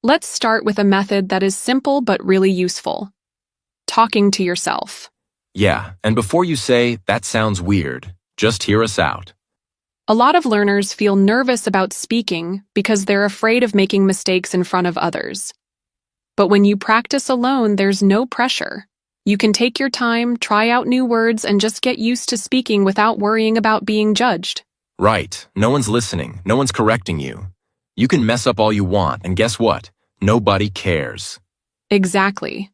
Let's start with a method that is simple but really useful. Talking to yourself. Yeah, and before you say, "That sounds weird," just hear us out. A lot of learners feel nervous about speaking because they're afraid of making mistakes in front of others. But when you practice alone, there's no pressure. You can take your time, try out new words, and just get used to speaking without worrying about being judged. Right, no one's listening, no one's correcting you. You can mess up all you want, and guess what? Nobody cares. Exactly.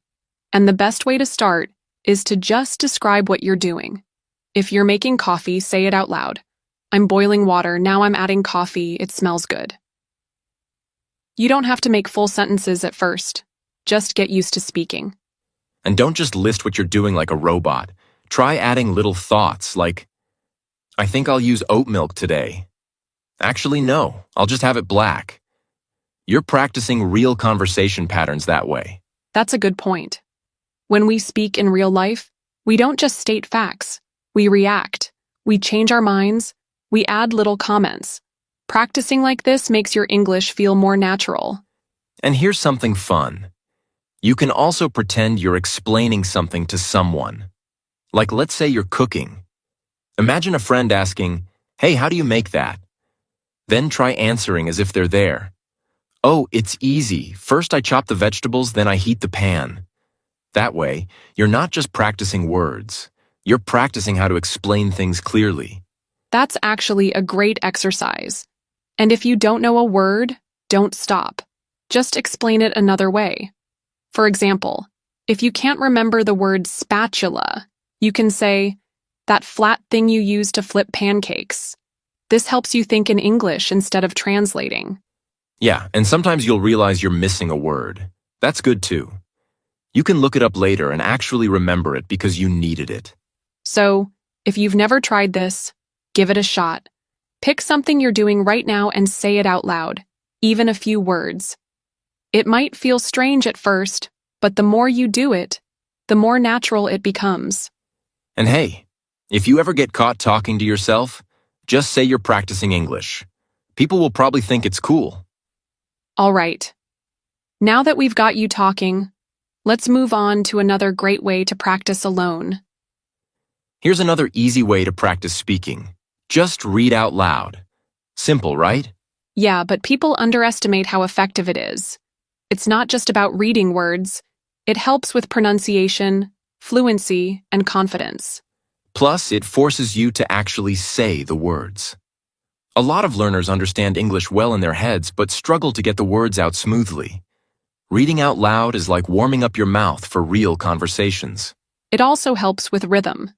And the best way to start is to just describe what you're doing. If you're making coffee, say it out loud. I'm boiling water, now I'm adding coffee, it smells good. You don't have to make full sentences at first. Just get used to speaking. And don't just list what you're doing like a robot. Try adding little thoughts like, "I think I'll use oat milk today." Actually, no, I'll just have it black. You're practicing real conversation patterns that way. That's a good point. When we speak in real life, we don't just state facts. We react. We change our minds. We add little comments. Practicing like this makes your English feel more natural. And here's something fun. You can also pretend you're explaining something to someone. Like, let's say you're cooking. Imagine a friend asking, "Hey, how do you make that?" Then try answering as if they're there. "Oh, it's easy. First I chop the vegetables, then I heat the pan." That way, you're not just practicing words. You're practicing how to explain things clearly. That's actually a great exercise. And if you don't know a word, don't stop. Just explain it another way. For example, if you can't remember the word spatula, you can say, "That flat thing you use to flip pancakes." This helps you think in English instead of translating. Yeah, and sometimes you'll realize you're missing a word. That's good too. You can look it up later and actually remember it because you needed it. So, if you've never tried this, give it a shot. Pick something you're doing right now and say it out loud, even a few words. It might feel strange at first, but the more you do it, the more natural it becomes. And hey, if you ever get caught talking to yourself, just say you're practicing English. People will probably think it's cool. All right. Now that we've got you talking, let's move on to another great way to practice alone. Here's another easy way to practice speaking. Just read out loud. Simple, right? Yeah, but people underestimate how effective it is. It's not just about reading words. It helps with pronunciation, fluency, and confidence. Plus, it forces you to actually say the words. A lot of learners understand English well in their heads but struggle to get the words out smoothly. Reading out loud is like warming up your mouth for real conversations. It also helps with rhythm.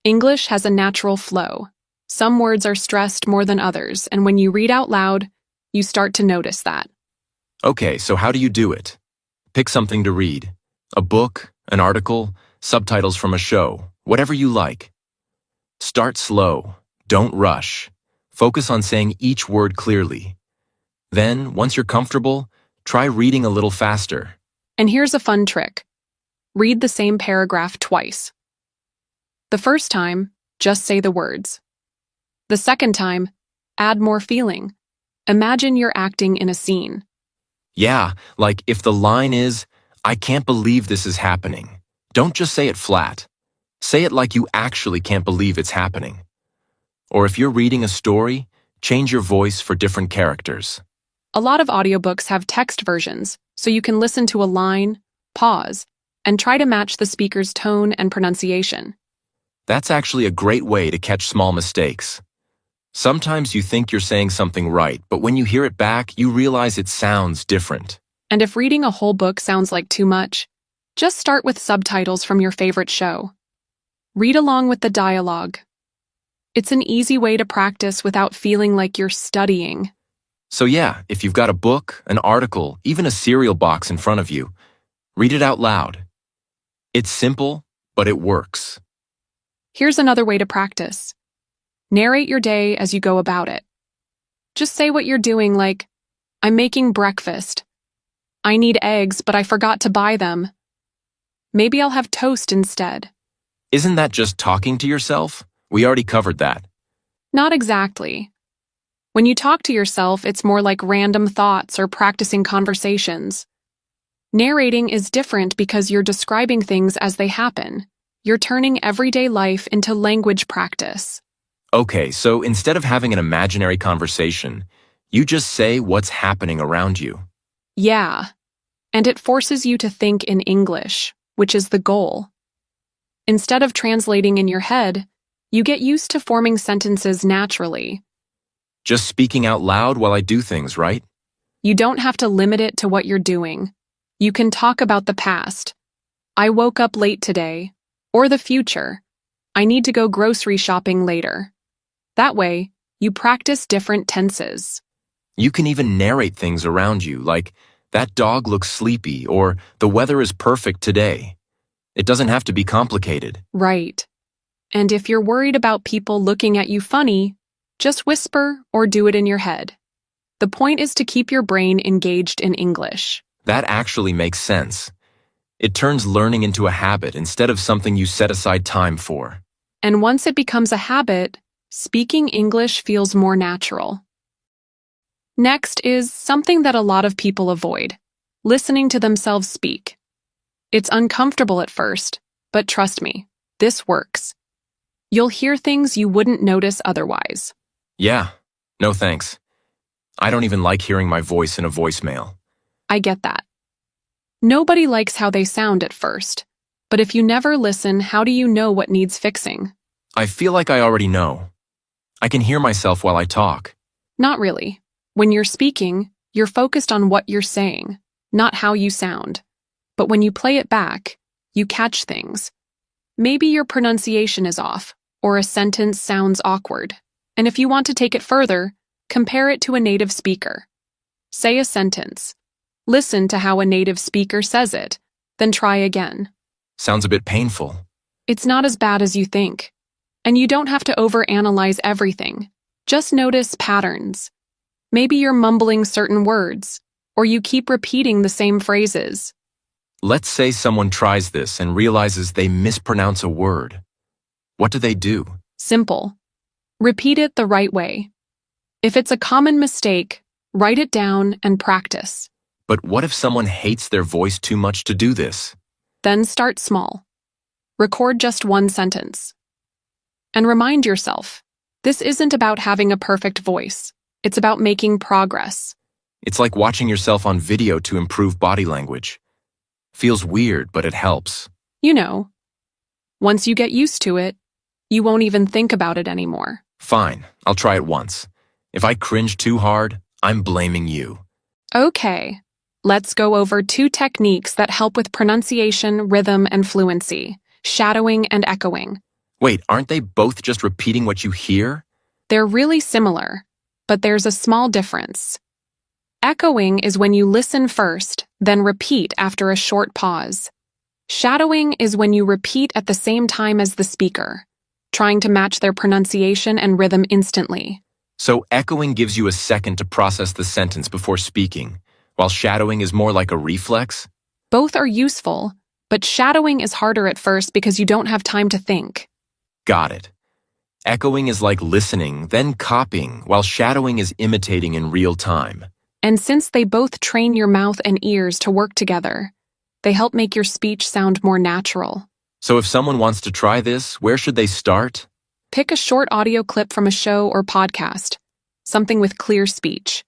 English has a natural flow. Some words are stressed more than others, and when you read out loud, you start to notice that. Okay, so how do you do it? Pick something to read. A book, an article, subtitles from a show, whatever you like. Start slow. Don't rush. Focus on saying each word clearly. Then, once you're comfortable, try reading a little faster. And here's a fun trick. Read the same paragraph twice. The first time, just say the words. The second time, add more feeling. Imagine you're acting in a scene. Yeah, like if the line is, "I can't believe this is happening." Don't just say it flat. Say it like you actually can't believe it's happening. Or if you're reading a story, change your voice for different characters. A lot of audiobooks have text versions, so you can listen to a line, pause, and try to match the speaker's tone and pronunciation. That's actually a great way to catch small mistakes. Sometimes you think you're saying something right, but when you hear it back, you realize it sounds different. And if reading a whole book sounds like too much, just start with subtitles from your favorite show. Read along with the dialogue. It's an easy way to practice without feeling like you're studying. So yeah, if you've got a book, an article, even a cereal box in front of you, read it out loud. It's simple, but it works. Here's another way to practice. Narrate your day as you go about it. Just say what you're doing like, "I'm making breakfast. I need eggs, but I forgot to buy them. Maybe I'll have toast instead." Isn't that just talking to yourself? We already covered that. Not exactly. When you talk to yourself, it's more like random thoughts or practicing conversations. Narrating is different because you're describing things as they happen. You're turning everyday life into language practice. Okay, so instead of having an imaginary conversation, you just say what's happening around you. Yeah, and it forces you to think in English, which is the goal. Instead of translating in your head, you get used to forming sentences naturally. Just speaking out loud while I do things, right? You don't have to limit it to what you're doing. You can talk about the past. I woke up late today. Or the future. I need to go grocery shopping later. That way, you practice different tenses. You can even narrate things around you, like, that dog looks sleepy, or the weather is perfect today. It doesn't have to be complicated. Right. And if you're worried about people looking at you funny, just whisper or do it in your head. The point is to keep your brain engaged in English. That actually makes sense. It turns learning into a habit instead of something you set aside time for. And once it becomes a habit, speaking English feels more natural. Next is something that a lot of people avoid: listening to themselves speak. It's uncomfortable at first, but trust me, this works. You'll hear things you wouldn't notice otherwise. Yeah, no thanks. I don't even like hearing my voice in a voicemail. I get that. Nobody likes how they sound at first, but if you never listen, how do you know what needs fixing? I feel like I already know. I can hear myself while I talk. Not really. When you're speaking, you're focused on what you're saying, not how you sound. But when you play it back, you catch things. Maybe your pronunciation is off, or a sentence sounds awkward. And if you want to take it further, compare it to a native speaker. Say a sentence. Listen to how a native speaker says it, then try again. Sounds a bit painful. It's not as bad as you think. And you don't have to overanalyze everything. Just notice patterns. Maybe you're mumbling certain words, or you keep repeating the same phrases. Let's say someone tries this and realizes they mispronounce a word. What do they do? Simple. Repeat it the right way. If it's a common mistake, write it down and practice. But what if someone hates their voice too much to do this? Then start small. Record just one sentence. And remind yourself, this isn't about having a perfect voice. It's about making progress. It's like watching yourself on video to improve body language. Feels weird, but it helps. You know, once you get used to it, you won't even think about it anymore. Fine, I'll try it once. If I cringe too hard, I'm blaming you. Okay. Let's go over 2 techniques that help with pronunciation, rhythm, and fluency: shadowing and echoing. Wait, aren't they both just repeating what you hear? They're really similar, but there's a small difference. Echoing is when you listen first, then repeat after a short pause. Shadowing is when you repeat at the same time as the speaker, trying to match their pronunciation and rhythm instantly. So echoing gives you a second to process the sentence before speaking, while shadowing is more like a reflex? Both are useful, but shadowing is harder at first because you don't have time to think. Got it. Echoing is like listening, then copying, while shadowing is imitating in real time. And since they both train your mouth and ears to work together, they help make your speech sound more natural. So if someone wants to try this, where should they start? Pick a short audio clip from a show or podcast, something with clear speech.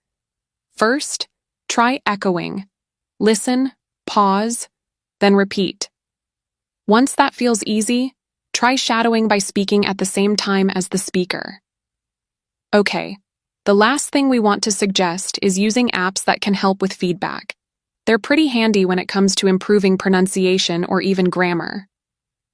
First, try echoing. Listen, pause, then repeat. Once that feels easy, try shadowing by speaking at the same time as the speaker. Okay, the last thing we want to suggest is using apps that can help with feedback. They're pretty handy when it comes to improving pronunciation or even grammar.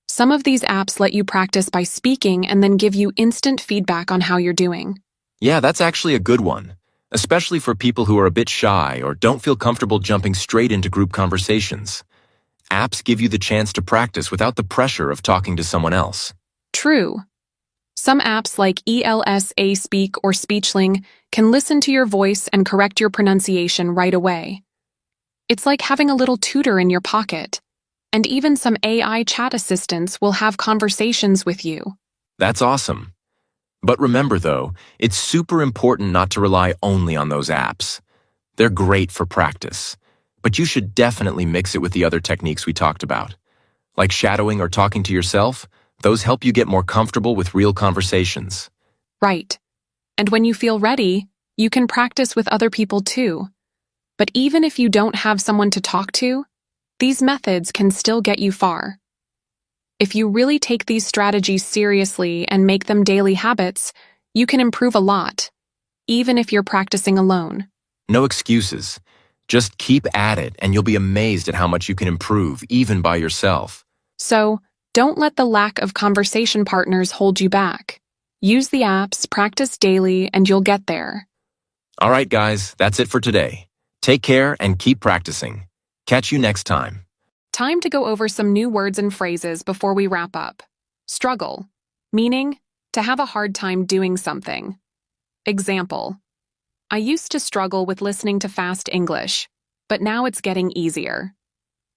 Some of these apps let you practice by speaking and then give you instant feedback on how you're doing. Yeah, that's actually a good one, especially for people who are a bit shy or don't feel comfortable jumping straight into group conversations. Apps give you the chance to practice without the pressure of talking to someone else. True. Some apps like ELSA Speak or Speechling can listen to your voice and correct your pronunciation right away. It's like having a little tutor in your pocket. And even some AI chat assistants will have conversations with you. That's awesome. But remember though, it's super important not to rely only on those apps. They're great for practice, but you should definitely mix it with the other techniques we talked about. Like shadowing or talking to yourself, those help you get more comfortable with real conversations. Right. And when you feel ready, you can practice with other people too. But even if you don't have someone to talk to, these methods can still get you far. If you really take these strategies seriously and make them daily habits, you can improve a lot, even if you're practicing alone. No excuses. Just keep at it and you'll be amazed at how much you can improve even by yourself. So, don't let the lack of conversation partners hold you back. Use the apps, practice daily, and you'll get there. All right, guys, that's it for today. Take care and keep practicing. Catch you next time. Time to go over some new words and phrases before we wrap up. Struggle, meaning to have a hard time doing something. Example: I used to struggle with listening to fast English, but now it's getting easier.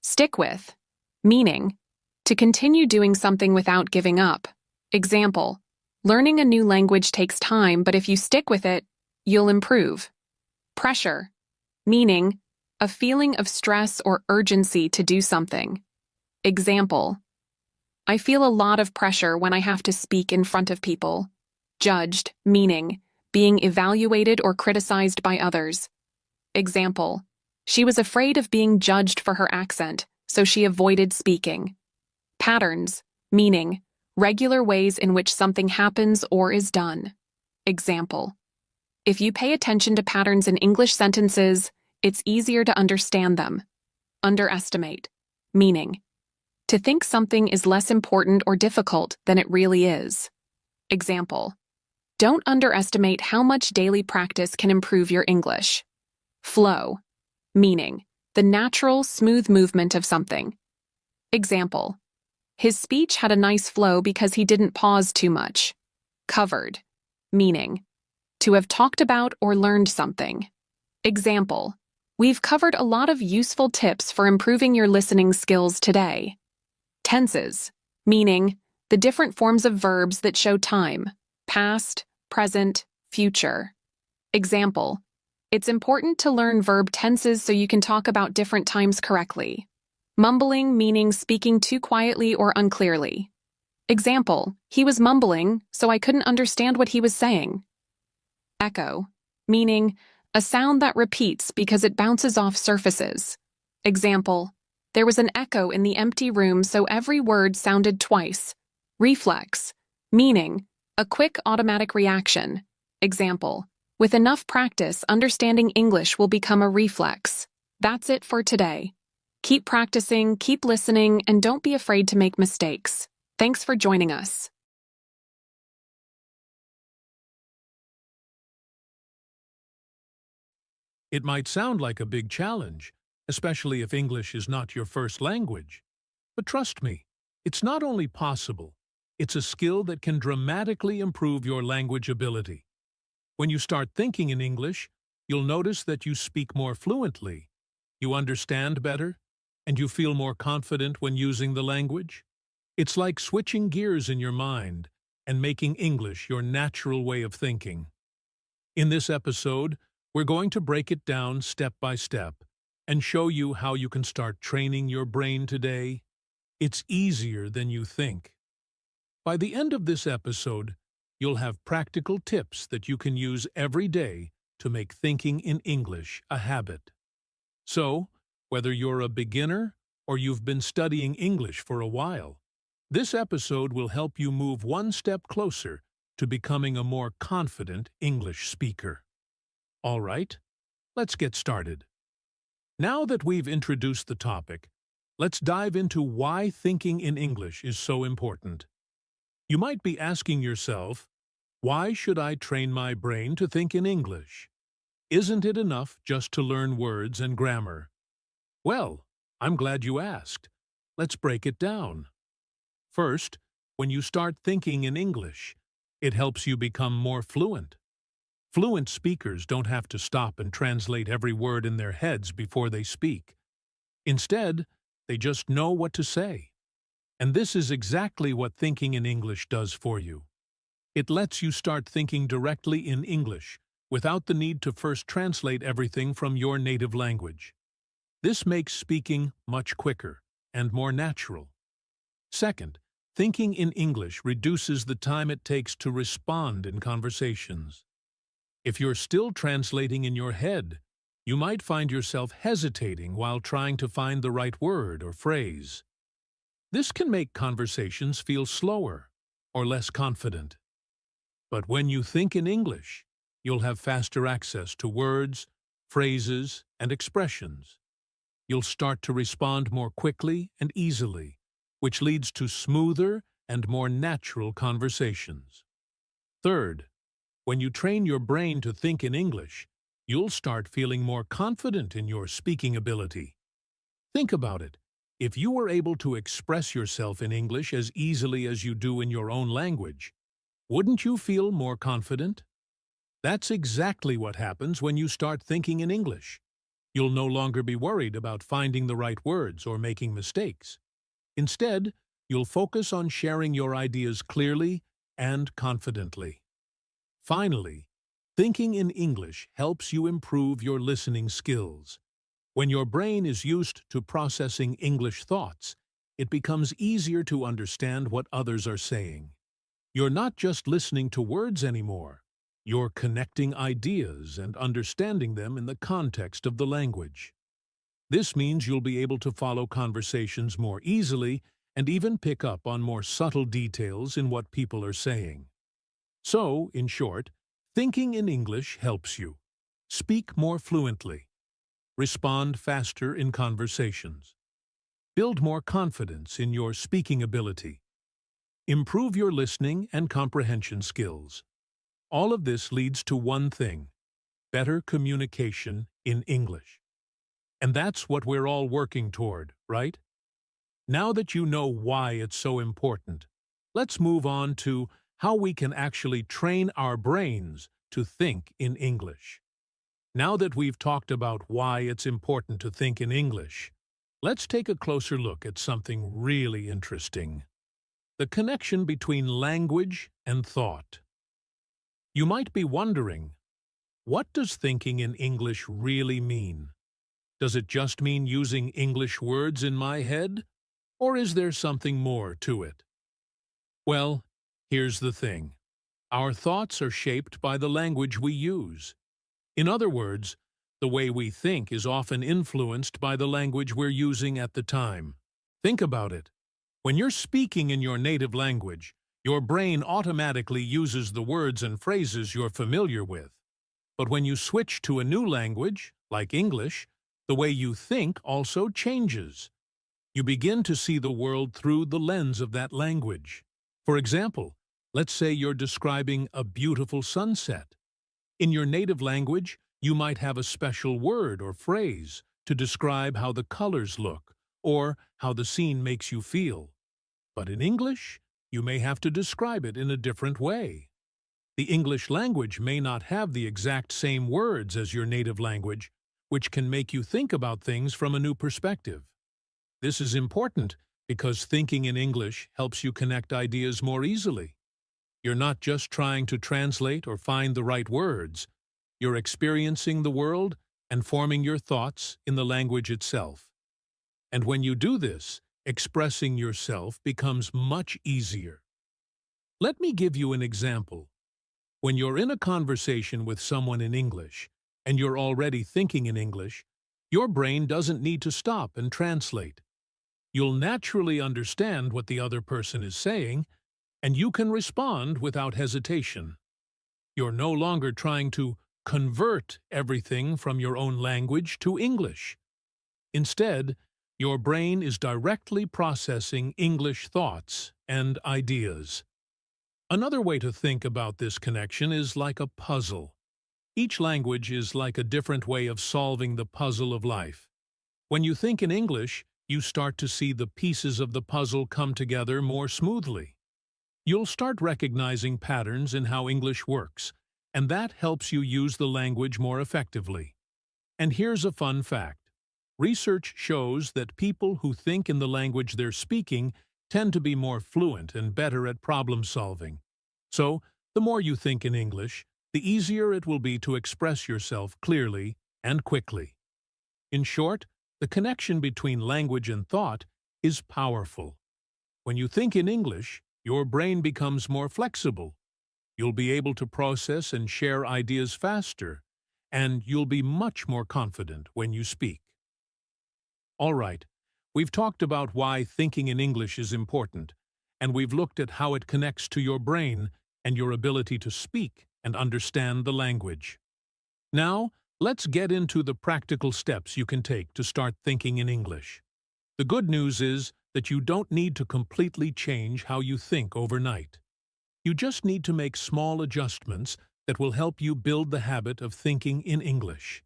Stick with, meaning to continue doing something without giving up. Example: learning a new language takes time, but if you stick with it, you'll improve. Pressure, meaning a feeling of stress or urgency to do something. Example: I feel a lot of pressure when I have to speak in front of people. Judged, meaning being evaluated or criticized by others. Example: she was afraid of being judged for her accent, so she avoided speaking. Patterns, meaning regular ways in which something happens or is done. Example: if you pay attention to patterns in English sentences, it's easier to understand them. Underestimate, meaning to think something is less important or difficult than it really is. Example: don't underestimate how much daily practice can improve your English. Flow, meaning the natural, smooth movement of something. Example: his speech had a nice flow because he didn't pause too much. Covered, meaning to have talked about or learned something. Example: we've covered a lot of useful tips for improving your listening skills today. Tenses, meaning the different forms of verbs that show time: past, present, future. Example: it's important to learn verb tenses so you can talk about different times correctly. Mumbling, meaning speaking too quietly or unclearly. Example: he was mumbling, so I couldn't understand what he was saying. Echo, meaning a sound that repeats because it bounces off surfaces. Example: there was an echo in the empty room, so every word sounded twice. Reflex, meaning a quick automatic reaction. Example: with enough practice, understanding English will become a reflex. That's it for today. Keep practicing, keep listening, and don't be afraid to make mistakes. Thanks for joining us. It might sound like a big challenge, especially if English is not your first language. But trust me, it's not only possible, it's a skill that can dramatically improve your language ability. When you start thinking in English, you'll notice that you speak more fluently, you understand better, and you feel more confident when using the language. It's like switching gears in your mind and making English your natural way of thinking. In this episode, we're going to break it down step by step and show you how you can start training your brain today. It's easier than you think. By the end of this episode, you'll have practical tips that you can use every day to make thinking in English a habit. So, whether you're a beginner or you've been studying English for a while, this episode will help you move one step closer to becoming a more confident English speaker. All right, let's get started. Now that we've introduced the topic, let's dive into why thinking in English is so important. You might be asking yourself, why should I train my brain to think in English? Isn't it enough just to learn words and grammar? Well, I'm glad you asked. Let's break it down. First, when you start thinking in English, it helps you become more fluent. Fluent speakers don't have to stop and translate every word in their heads before they speak. Instead, they just know what to say. And this is exactly what thinking in English does for you. It lets you start thinking directly in English, without the need to first translate everything from your native language. This makes speaking much quicker and more natural. Second, thinking in English reduces the time it takes to respond in conversations. If you're still translating in your head, you might find yourself hesitating while trying to find the right word or phrase. This can make conversations feel slower or less confident. But when you think in English, you'll have faster access to words, phrases, and expressions. You'll start to respond more quickly and easily, which leads to smoother and more natural conversations. Third, when you train your brain to think in English, you'll start feeling more confident in your speaking ability. Think about it. If you were able to express yourself in English as easily as you do in your own language, wouldn't you feel more confident? That's exactly what happens when you start thinking in English. You'll no longer be worried about finding the right words or making mistakes. Instead, you'll focus on sharing your ideas clearly and confidently. Finally, thinking in English helps you improve your listening skills. When your brain is used to processing English thoughts, it becomes easier to understand what others are saying. You're not just listening to words anymore. You're connecting ideas and understanding them in the context of the language. This means you'll be able to follow conversations more easily and even pick up on more subtle details in what people are saying. So, in short, thinking in English helps you speak more fluently, respond faster in conversations, build more confidence in your speaking ability, improve your listening and comprehension skills. All of this leads to one thing: better communication in English. And that's what we're all working toward, right? Now that you know why it's so important, let's move on to how we can actually train our brains to think in English. Now that we've talked about why it's important to think in English, let's take a closer look at something really interesting: the connection between language and thought. You might be wondering, what does thinking in English really mean? Does it just mean using English words in my head? Or is there something more to it? Well, here's the thing. Our thoughts are shaped by the language we use. In other words, the way we think is often influenced by the language we're using at the time. Think about it. When you're speaking in your native language, your brain automatically uses the words and phrases you're familiar with. But when you switch to a new language, like English, the way you think also changes. You begin to see the world through the lens of that language. For example, let's say you're describing a beautiful sunset. In your native language, you might have a special word or phrase to describe how the colors look or how the scene makes you feel. But in English, you may have to describe it in a different way. The English language may not have the exact same words as your native language, which can make you think about things from a new perspective. This is important because thinking in English helps you connect ideas more easily. You're not just trying to translate or find the right words. You're experiencing the world and forming your thoughts in the language itself. And when you do this, expressing yourself becomes much easier. Let me give you an example. When you're in a conversation with someone in English, and you're already thinking in English, your brain doesn't need to stop and translate. You'll naturally understand what the other person is saying, and you can respond without hesitation. You're no longer trying to convert everything from your own language to English. Instead, your brain is directly processing English thoughts and ideas. Another way to think about this connection is like a puzzle. Each language is like a different way of solving the puzzle of life. When you think in English, you start to see the pieces of the puzzle come together more smoothly. You'll start recognizing patterns in how English works, and that helps you use the language more effectively. And here's a fun fact. Research shows that people who think in the language they're speaking tend to be more fluent and better at problem solving. So, The more you think in English, the easier it will be to express yourself clearly and quickly. In short, the connection between language and thought is powerful. When you think in English, your brain becomes more flexible. You'll be able to process and share ideas faster, and you'll be much more confident when you speak. All right, we've talked about why thinking in English is important, and we've looked at how it connects to your brain and your ability to speak and understand the language. Now, let's get into the practical steps you can take to start thinking in English. The good news is that you don't need to completely change how you think overnight. You just need to make small adjustments that will help you build the habit of thinking in English.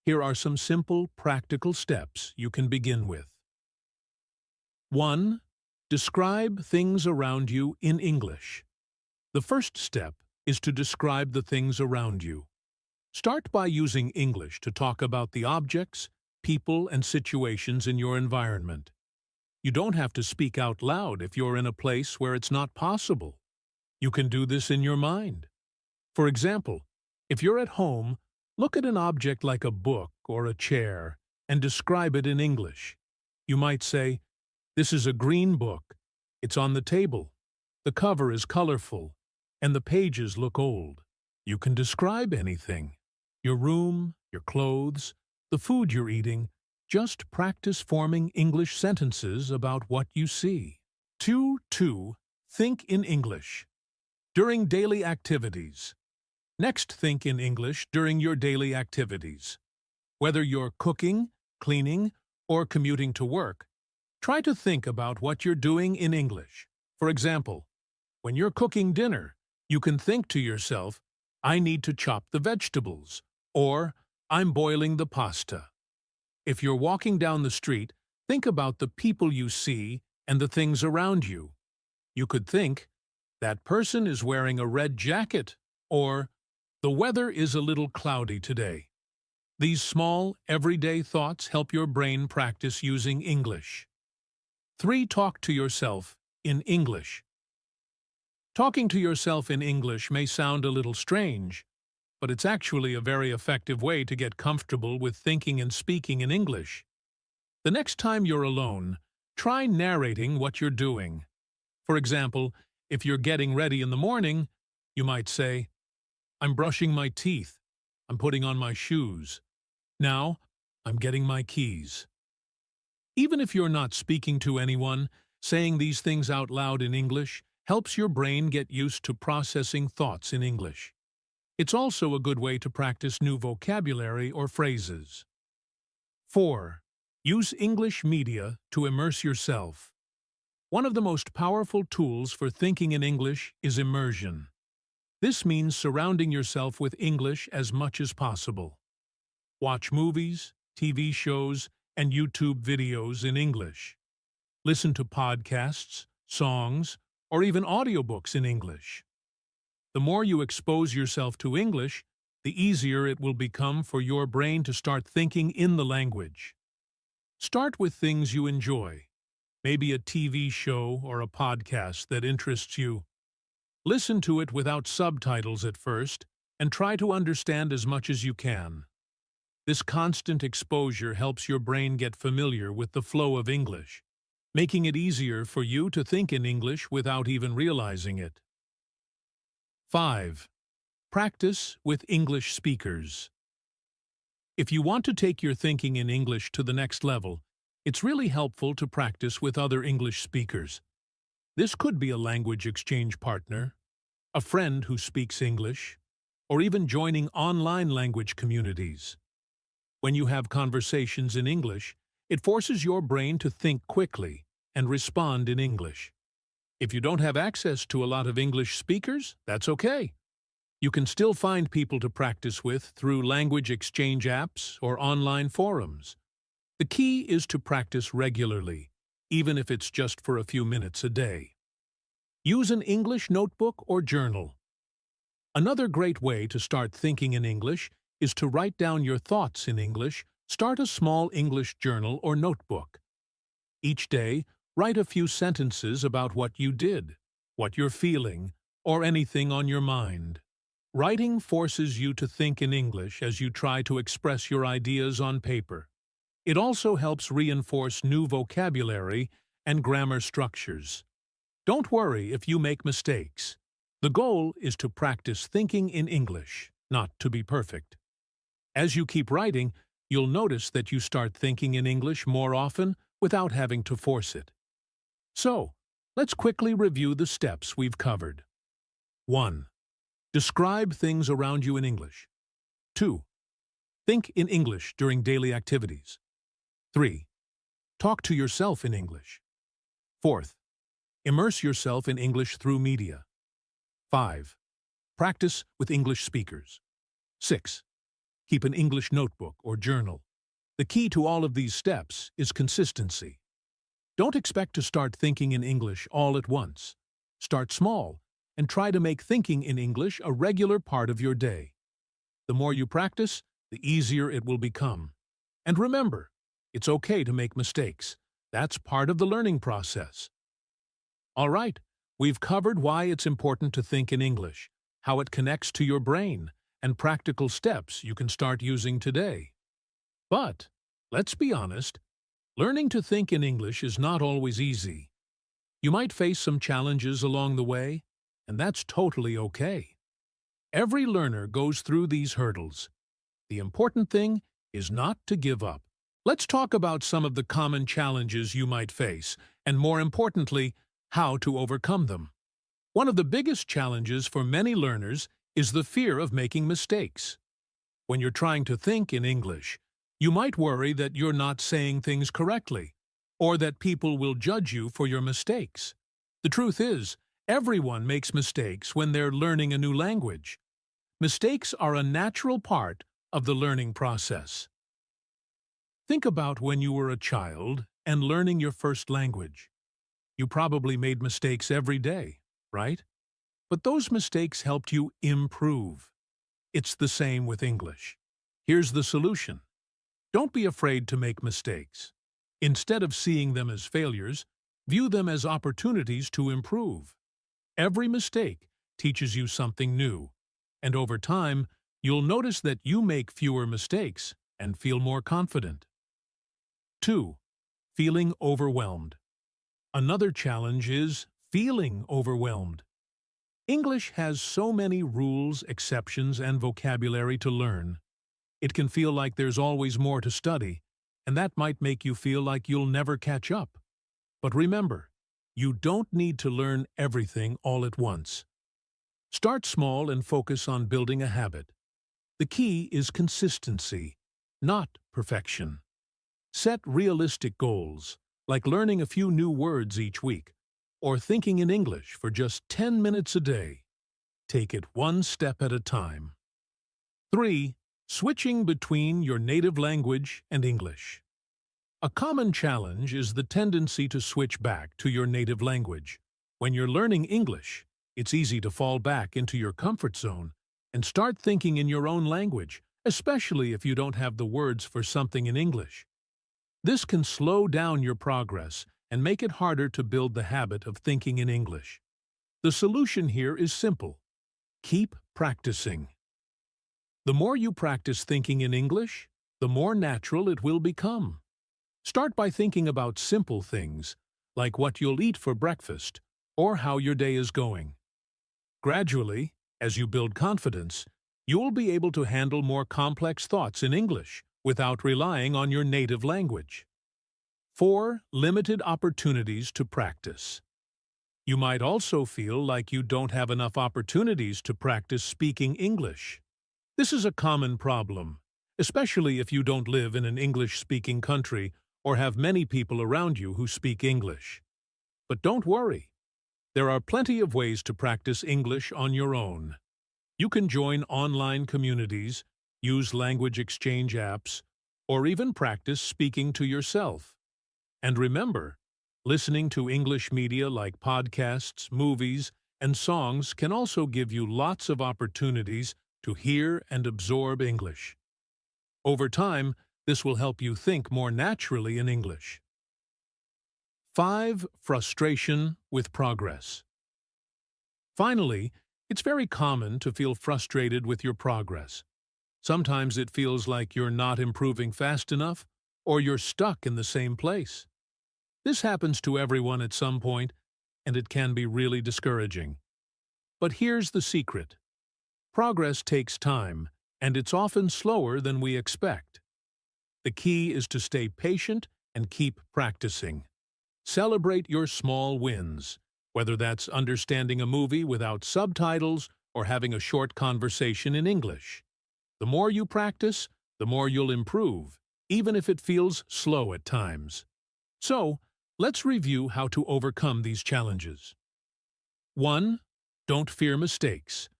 Here are some simple, practical steps you can begin with. 1. Describe things around you in English. The first step is to describe the things around you. Start by using English to talk about the objects, people, and situations in your environment. You don't have to speak out loud if you're in a place where it's not possible. You can do this in your mind. For example, if you're at home, look at an object like a book or a chair and describe it in English. You might say, "This is a green book. It's on the table. The cover is colorful, and the pages look old." You can describe anything. Your room, your clothes, the food you're eating. Just practice forming English sentences about what you see. 2. Think in English. During daily activities. Next, think in English during your daily activities. Whether you're cooking, cleaning, or commuting to work, try to think about what you're doing in English. For example, when you're cooking dinner, you can think to yourself, "I need to chop the vegetables," or "I'm boiling the pasta." If you're walking down the street, think about the people you see and the things around you. You could think, "That person is wearing a red jacket," or "The weather is a little cloudy today." These small, everyday thoughts help your brain practice using English. 3. Talk to yourself in English. Talking to yourself in English may sound a little strange, but it's actually a very effective way to get comfortable with thinking and speaking in English. The next time you're alone, try narrating what you're doing. For example, if you're getting ready in the morning, you might say, "I'm brushing my teeth. I'm putting on my shoes. Now, I'm getting my keys." Even if you're not speaking to anyone, saying these things out loud in English helps your brain get used to processing thoughts in English. It's also a good way to practice new vocabulary or phrases. 4. Use English media to immerse yourself. One of the most powerful tools for thinking in English is immersion. This means surrounding yourself with English as much as possible. Watch movies, TV shows, and YouTube videos in English. Listen to podcasts, songs, or even audiobooks in English. The more you expose yourself to English, the easier it will become for your brain to start thinking in the language. Start with things you enjoy, maybe a TV show or a podcast that interests you. Listen to it without subtitles at first, and try to understand as much as you can. This constant exposure helps your brain get familiar with the flow of English, making it easier for you to think in English without even realizing it. 5. Practice with English speakers. If you want to take your thinking in English to the next level, it's really helpful to practice with other English speakers. This could be a language exchange partner, a friend who speaks English, or even joining online language communities. When you have conversations in English, it forces your brain to think quickly and respond in English. If you don't have access to a lot of English speakers, that's okay. You can still find people to practice with through language exchange apps or online forums. The key is to practice regularly, even if it's just for a few minutes a day. Use an English notebook or journal. Another great way to start thinking in English is to write down your thoughts in English. Start a small English journal or notebook. Each day, write a few sentences about what you did, what you're feeling, or anything on your mind. Writing forces you to think in English as you try to express your ideas on paper. It also helps reinforce new vocabulary and grammar structures. Don't worry if you make mistakes. The goal is to practice thinking in English, not to be perfect. As you keep writing, you'll notice that you start thinking in English more often without having to force it. So, let's quickly review the steps we've covered. 1. Describe things around you in English. 2. Think in English during daily activities. 3. Talk to yourself in English. 4th. Immerse yourself in English through media. 5. Practice with English speakers. 6. Keep an English notebook or journal. The key to all of these steps is consistency. Don't expect to start thinking in English all at once. Start small and try to make thinking in English a regular part of your day. The more you practice, the easier it will become. And remember, it's okay to make mistakes. That's part of the learning process. All right, we've covered why it's important to think in English, how it connects to your brain, and practical steps you can start using today. But, let's be honest, learning to think in English is not always easy. You might face some challenges along the way, and that's totally okay. Every learner goes through these hurdles. The important thing is not to give up. Let's talk about some of the common challenges you might face, and more importantly, how to overcome them. One of the biggest challenges for many learners is the fear of making mistakes. When you're trying to think in English, you might worry that you're not saying things correctly, or that people will judge you for your mistakes. The truth is, everyone makes mistakes when they're learning a new language. Mistakes are a natural part of the learning process. Think about when you were a child and learning your first language. You probably made mistakes every day, right? But those mistakes helped you improve. It's the same with English. Here's the solution. Don't be afraid to make mistakes. Instead of seeing them as failures, view them as opportunities to improve. Every mistake teaches you something new, and over time, you'll notice that you make fewer mistakes and feel more confident. 2. Feeling overwhelmed. Another challenge is feeling overwhelmed. English has so many rules, exceptions, and vocabulary to learn. It can feel like there's always more to study, and that might make you feel like you'll never catch up. But remember, you don't need to learn everything all at once. Start small and focus on building a habit. The key is consistency, not perfection. Set realistic goals, like learning a few new words each week, or thinking in English for just 10 minutes a day. Take it one step at a time. 3. Switching between your native language and English. A common challenge is the tendency to switch back to your native language. When you're learning English, it's easy to fall back into your comfort zone and start thinking in your own language, especially if you don't have the words for something in English. This can slow down your progress and make it harder to build the habit of thinking in English. The solution here is simple. Keep practicing. The more you practice thinking in English, the more natural it will become. Start by thinking about simple things, like what you'll eat for breakfast or how your day is going. Gradually, as you build confidence, you'll be able to handle more complex thoughts in English without relying on your native language. 4. Limited opportunities to practice. You might also feel like you don't have enough opportunities to practice speaking English. This is a common problem, especially if you don't live in an English-speaking country or have many people around you who speak English. But don't worry. There are plenty of ways to practice English on your own. You can join online communities, use language exchange apps, or even practice speaking to yourself. And remember, listening to English media like podcasts, movies, and songs can also give you lots of opportunities to hear and absorb English. Over time, this will help you think more naturally in English. 5. Frustration with progress. Finally, it's very common to feel frustrated with your progress. Sometimes it feels like you're not improving fast enough, or you're stuck in the same place. This happens to everyone at some point, and it can be really discouraging. But here's the secret. Progress takes time, and it's often slower than we expect. The key is to stay patient and keep practicing. Celebrate your small wins, whether that's understanding a movie without subtitles or having a short conversation in English. The more you practice, the more you'll improve, even if it feels slow at times. So, let's review how to overcome these challenges. 1. Don't fear mistakes.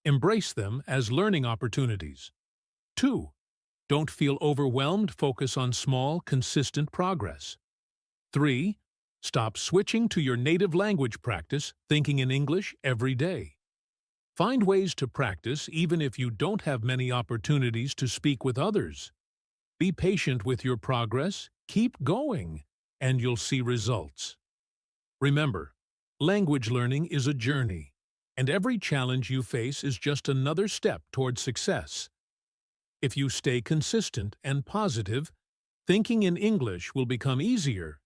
Embrace them as learning opportunities. 2. Don't feel overwhelmed. Focus on small, consistent progress. 3. Stop switching to your native language practice, thinking in English every day. Find ways to practice even if you don't have many opportunities to speak with others. Be patient with your progress, keep going, and you'll see results. Remember, language learning is a journey, and every challenge you face is just another step toward success. If you stay consistent and positive, thinking in English will become easier,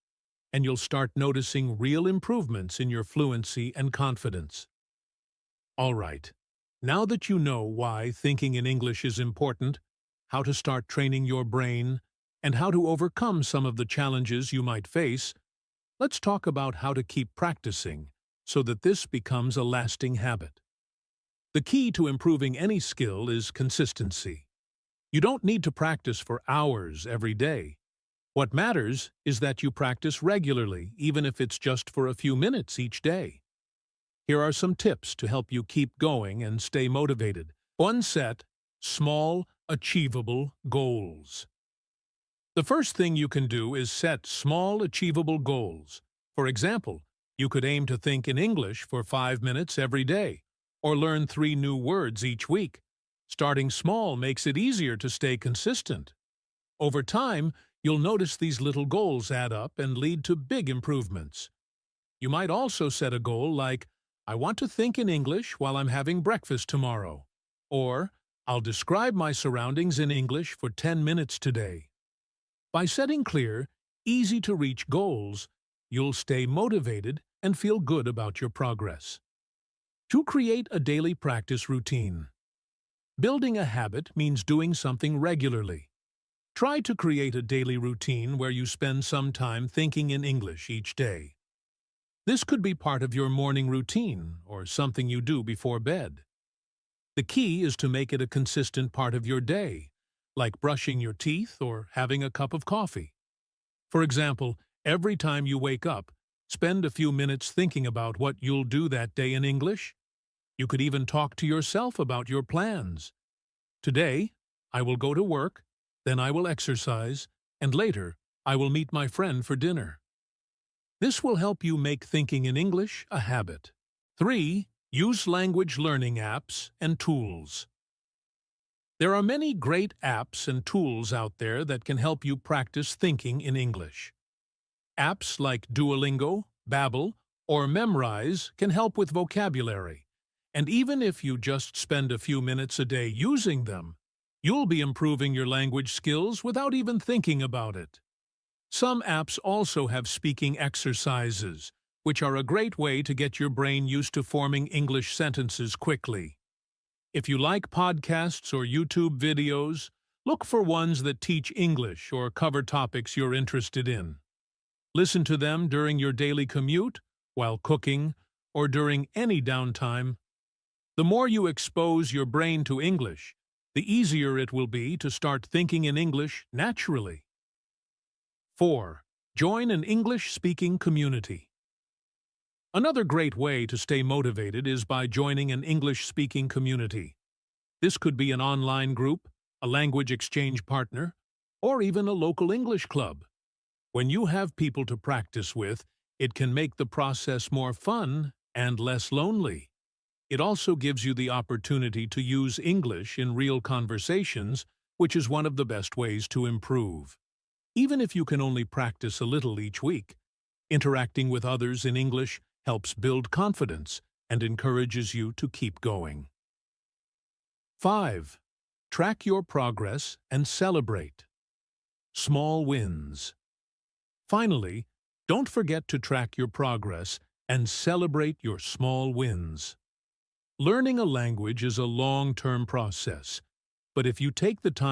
and you'll start noticing real improvements in your fluency and confidence. All right, now that you know why thinking in English is important, how to start training your brain, and how to overcome some of the challenges you might face, let's talk about how to keep practicing so that this becomes a lasting habit. The key to improving any skill is consistency. You don't need to practice for hours every day. What matters is that you practice regularly, even if it's just for a few minutes each day. Here are some tips to help you keep going and stay motivated. 1. Set small, achievable goals. The first thing you can do is set small, achievable goals. For example, you could aim to think in English for 5 minutes every day, or learn 3 new words each week. Starting small makes it easier to stay consistent. Over time, you'll notice these little goals add up and lead to big improvements. You might also set a goal like, I want to think in English while I'm having breakfast tomorrow, or I'll describe my surroundings in English for 10 minutes today. By setting clear, easy-to-reach goals, you'll stay motivated and feel good about your progress. To create a daily practice routine. Building a habit means doing something regularly. Try to create a daily routine where you spend some time thinking in English each day. This could be part of your morning routine or something you do before bed. The key is to make it a consistent part of your day, like brushing your teeth or having a cup of coffee. For example, every time you wake up, spend a few minutes thinking about what you'll do that day in English. You could even talk to yourself about your plans. Today, I will go to work, then I will exercise, and later, I will meet my friend for dinner. This will help you make thinking in English a habit. 3. Use language learning apps and tools. There are many great apps and tools out there that can help you practice thinking in English. Apps like Duolingo, Babbel, or Memrise can help with vocabulary, and even if you just spend a few minutes a day using them, you'll be improving your language skills without even thinking about it. Some apps also have speaking exercises, which are a great way to get your brain used to forming English sentences quickly. If you like podcasts or YouTube videos, look for ones that teach English or cover topics you're interested in. Listen to them during your daily commute, while cooking, or during any downtime. The more you expose your brain to English, the easier it will be to start thinking in English naturally. 4. Join an English-speaking community. Another great way to stay motivated is by joining an English-speaking community. This could be an online group, a language exchange partner, or even a local English club. When you have people to practice with, it can make the process more fun and less lonely. It also gives you the opportunity to use English in real conversations, which is one of the best ways to improve. Even if you can only practice a little each week, interacting with others in English helps build confidence and encourages you to keep going. 5. Track your progress and celebrate. Small wins. Finally, don't forget to track your progress and celebrate your small wins. Learning a language is a long-term process, but if you take the time